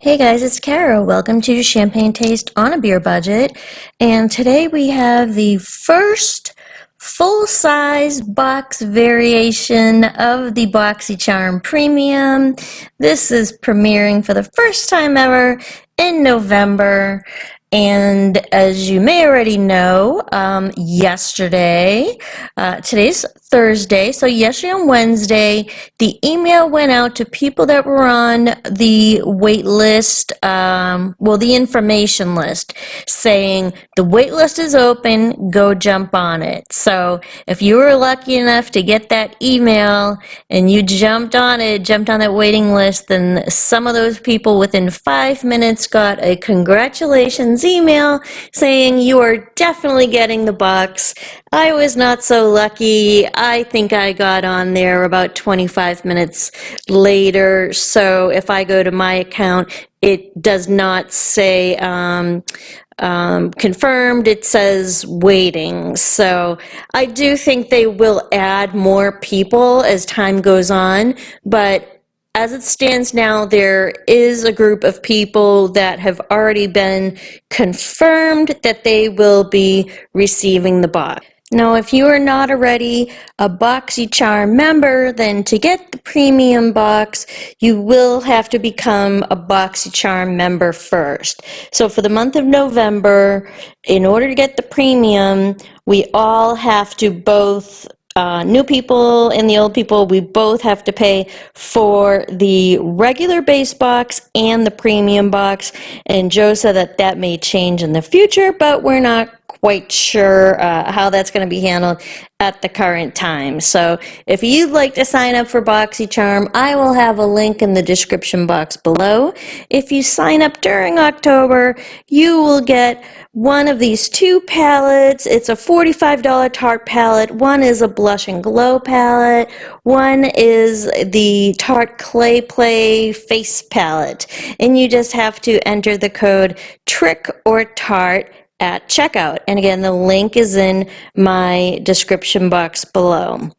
Hey guys, it's Kara. Welcome to Champagne Taste on a Beer Budget. And today we have the first full-size box variation of the Boxycharm Premium. This is premiering for the first time ever in November. And as you may already know, yesterday, today's Thursday, so yesterday on Wednesday, the email went out to people that were on the wait list, the information list, saying the wait list is open, go jump on it. So if you were lucky enough to get that email and you jumped on that waiting list, then some of those people within 5 minutes got a congratulations email saying you are definitely getting the box. I was not so lucky. I think I got on there about 25 minutes later. So if I go to my account, it does not say confirmed, it says waiting. So I do think they will add more people as time goes on, but as it stands now, there is a group of people that have already been confirmed that they will be receiving the box. Now, if you are not already a Boxycharm member, then to get the premium box, you will have to become a Boxycharm member first. So for the month of November, in order to get the premium, we all have to both new people and the old people, we both have to pay for the regular base box and the premium box. And Joe said that that may change in the future, but we're not quite sure how that's going to be handled at the current time. So if you'd like to sign up for Boxycharm, I will have a link in the description box below. If you sign up during October, you will get one of these two palettes. It's a $45 Tarte palette. One is a Blush and Glow palette. One is the Tarte Clay Play Face palette. And you just have to enter the code TRICK or TART at checkout. And again, the link is in my description box below.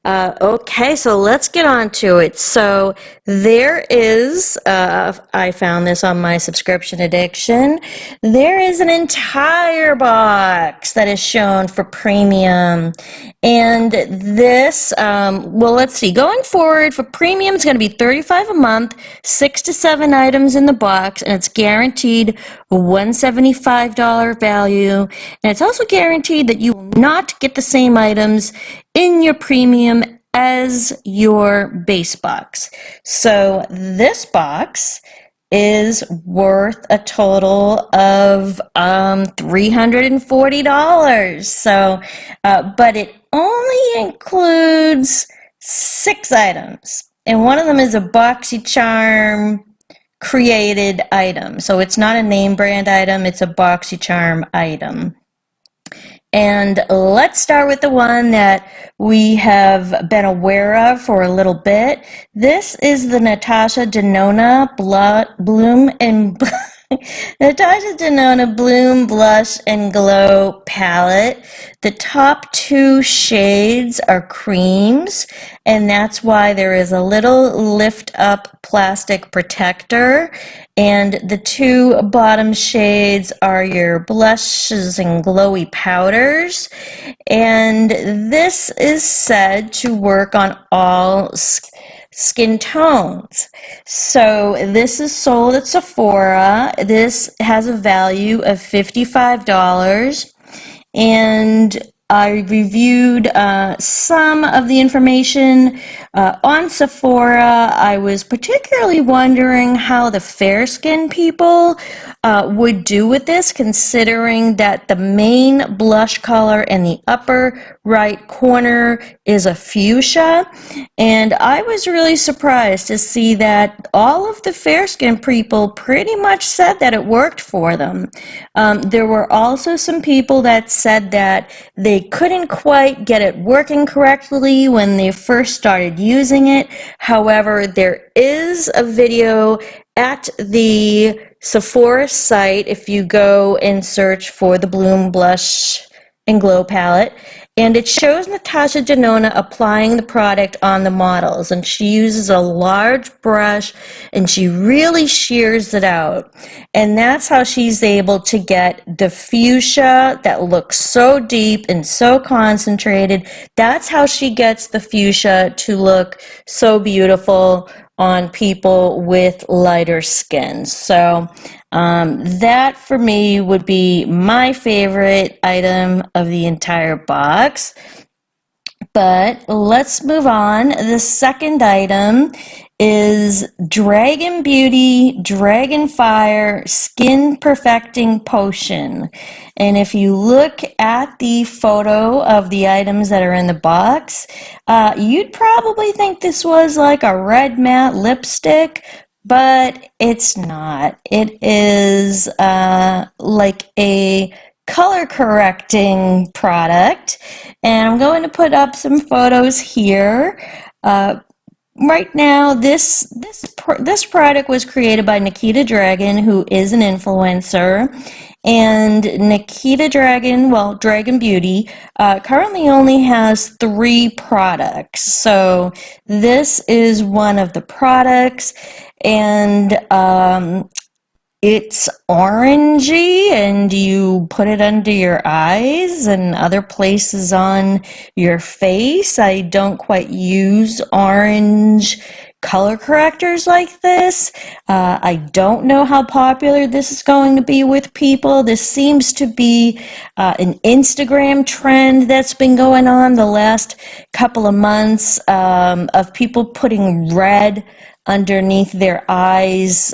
Okay, so let's get on to it. So there is, I found this on my subscription addiction, there is an entire box that is shown for premium. And this, let's see, going forward for premium, it's going to be $35 a month, 6 to 7 items in the box, and it's guaranteed $175 value. And it's also guaranteed that you will not get the same items in your premium as your base box. So this box is worth a total of $340. So, but it only includes 6 items, and one of them is a Boxycharm created item. So it's not a name brand item, it's a Boxycharm item. And let's start with the one that we have been aware of for a little bit. This is the Natasha Nonna Bloom Blush and Glow palette. The top 2 shades are creams, and that's why there is a little lift up plastic protector. And the 2 bottom shades are your blushes and glowy powders. And this is said to work on all skin tones. So this is sold at Sephora. This has a value of $55. And I reviewed some of the information on Sephora. I was particularly wondering how the fair skin people would do with this, considering that the main blush color in the upper right corner is a fuchsia. And I was really surprised to see that all of the fair skin people pretty much said that it worked for them. There were also some people that said that they couldn't quite get it working correctly when they first started using it. However, there is a video at the Sephora site if you go and search for the Bloom Blush and Glow palette, And it shows Natasha Denona applying the product on the models, and she uses a large brush and she really shears it out. And that's how she's able to get the fuchsia that looks so deep and so concentrated. That's how she gets the fuchsia to look so beautiful on people with lighter skin. So that for me would be my favorite item of the entire box. But let's move on. The second item is Dragon Beauty Dragon Fire Skin Perfecting Potion. And if you look at the photo of the items that are in the box, you'd probably think this was like a red matte lipstick, but it's not. It is like a color correcting product, and I'm going to put up some photos here. Right now, this product was created by Nikita Dragon, who is an influencer. And Nikita Dragon, well, Dragon Beauty, currently only has 3 products. So this is one of the products, and it's orangey, and you put it under your eyes and other places on your face. I don't quite use orange color correctors like this. I don't know how popular this is going to be with people. This seems to be an Instagram trend that's been going on the last couple of months, of people putting red underneath their eyes.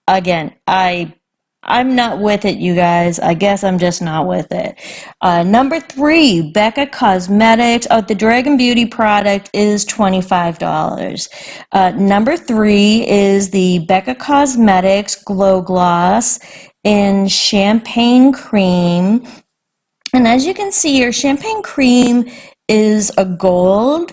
Again, I'm not with it, you guys. I guess I'm just not with it. Number 3, Becca Cosmetics. Oh, the Dragon Beauty product is $25. Number 3 is the Becca Cosmetics Glow Gloss in Champagne Cream. And as you can see here, Champagne Cream is a gold.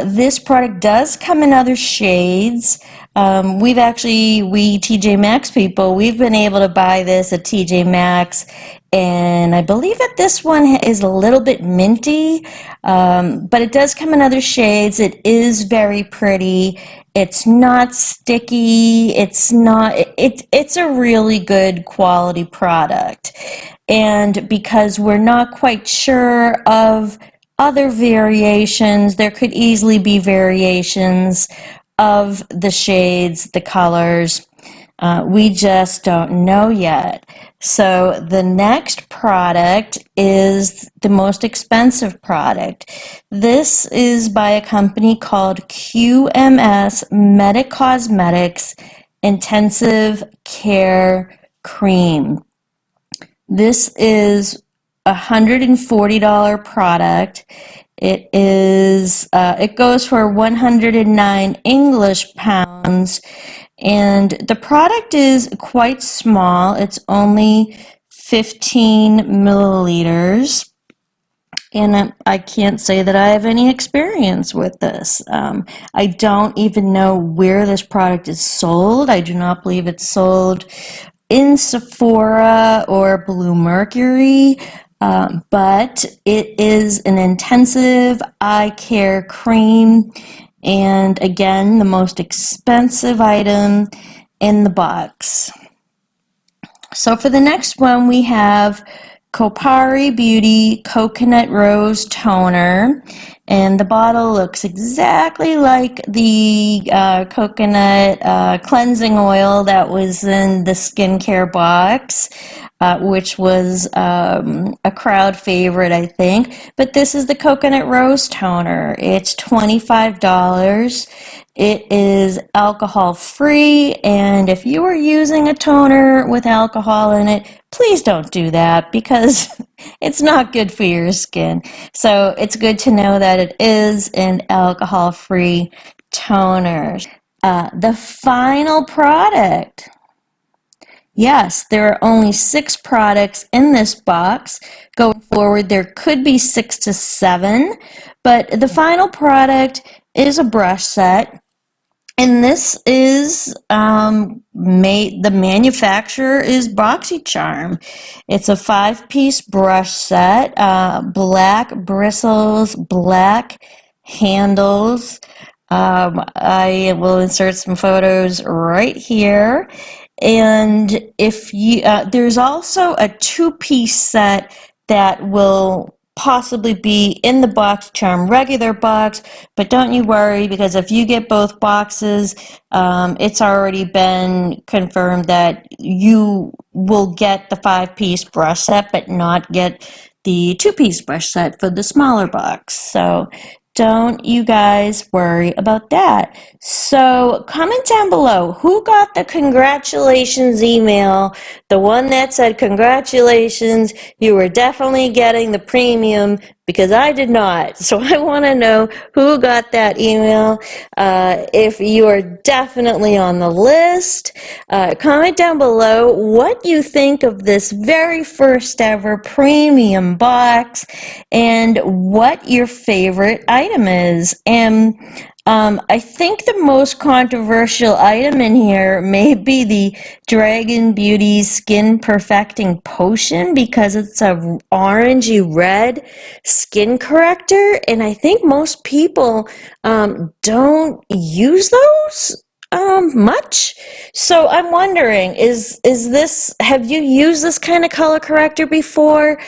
This product does come in other shades. We TJ Maxx people, we've been able to buy this at TJ Maxx, and I believe that this one is a little bit minty, but it does come in other shades. It is very pretty. It's not sticky. It's a really good quality product. And because we're not quite sure of other variations, there could easily be variations of the shades, the colors. We just don't know yet. So the next product is the most expensive product. This is by a company called QMS Cosmetics Intensive Care Cream. This is a $140 product. It goes for 109 English pounds, and the product is quite small. It's only 15 milliliters, and I can't say that I have any experience with this. I don't even know where this product is sold. I do not believe it's sold in Sephora or Blue Mercury, but it is an intensive eye care cream, and again, the most expensive item in the box. So for the next one, we have Kopari Beauty Coconut Rose Toner, and the bottle looks exactly like the coconut cleansing oil that was in the skincare box, which was a crowd favorite, I think. But this is the Coconut Rose Toner. It's $25. It is alcohol free, and if you are using a toner with alcohol in it, please don't do that, because it's not good for your skin. So it's good to know that it is an alcohol free toner. The final product. Yes, there are only 6 products in this box. Going forward, there could be 6 to 7, but the final product is a brush set. And this is the manufacturer is BoxyCharm. It's a 5-piece brush set, black bristles, black handles. I will insert some photos right here. And if you, there's also a 2-piece set that will possibly be in the BoxyCharm regular box, but don't you worry, because if you get both boxes, it's already been confirmed that you will get the 5-piece brush set, but not get the 2-piece brush set for the smaller box. So don't you guys worry about that. So comment down below, who got the congratulations email, the one that said congratulations, you were definitely getting the premium, because I did not. So I want to know who got that email. If you are definitely on the list, comment down below what you think of this very first ever premium box and what your favorite item is. And I think the most controversial item in here may be the Dragon Beauty Skin Perfecting Potion, because it's a orangey red skin corrector, and I think most people don't use those much. So I'm wondering, is this, have you used this kind of color corrector before?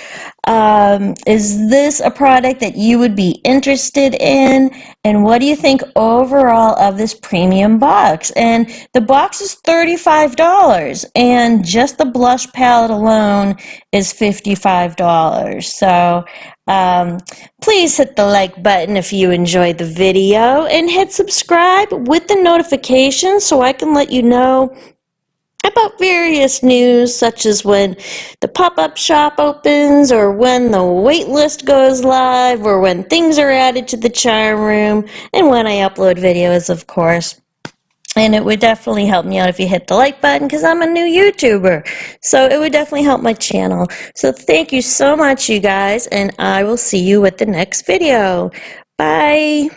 Is this a product that you would be interested in? And what do you think overall of this premium box? And the box is $35, and just the blush palette alone is $55. So please hit the like button if you enjoyed the video, and hit subscribe with the notifications so I can let you know about various news, such as when the pop-up shop opens, or when the wait list goes live, or when things are added to the charm room, and when I upload videos, of course. And it would definitely help me out if you hit the like button, because I'm a new YouTuber. So it would definitely help my channel. So thank you so much, you guys, and I will see you with the next video. Bye.